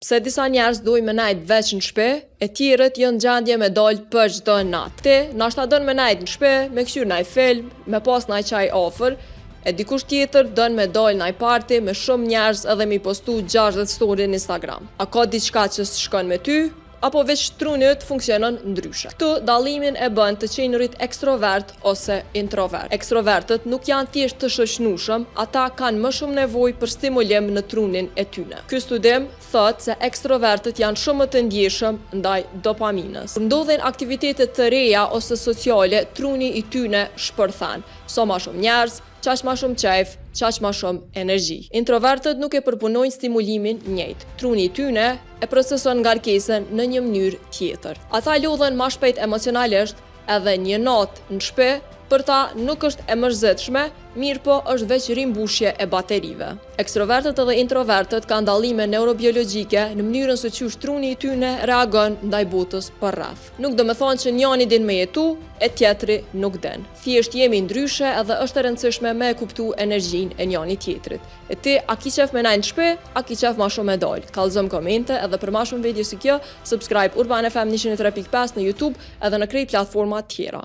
Pse disa njerëz dojnë me najt veç në shtëpi, e tjerët janë gjendje me dalë për çdo natë. Ti, nashta don me najt në shtëpi, me kqyr naj film, me pas naj çaj afër, e dikush tjetër don me dalë naj party me shumë njerëz edhe me postu 60 story në Instagram. A ka diçka që s'shkon me ty? Apo veç truni yt funksionon ndryshe. Këtu dallimin e bën të qenurit ekstrovert ose introvert. Ekstrovertët nuk janë thjesht të shoqnushëm, ata kanë më shumë nevojë për stimulim në trunin e tyre. Ky studim thotë se ekstrovertët janë shumë më të ndjeshëm ndaj dopaminës. Kur ndodhin aktivitete të reja ose sociale, truni i tyre shpërthan. Sa më shumë njerëz, qaq ma shumë qejf, qaq ma shumë energji. Introvertët nuk e përpunojnë stimulimin njëjtë. Truni i tyre e proceson ngarkesën në një mënyrë tjetër. Ata lodhen ma shpejt emocionalisht edhe një natë në shtëpi për ta nuk është e mërzitshme, mirë po është veç rimbushje e baterive. Ekstrovertët edhe introvertët kanë dallime neurobiologjike në mënyrën se çu truni i tyre reagon ndaj botës përreth. Nuk do të thonë që njëri din me jetu, e tjetri nuk den. Thjesht jemi ndryshe edhe është e rëndësishme me e kuptu energjinë e njëri tjetrit. E ti, a ki qef me najnë në shtëpi, a ki qef ma shumë me dalë? Kallëzëm komente edhe për ma shumë video si kjo, subscribe Urban FM 103.5 në YouTube edhe në krejt platforma tjera.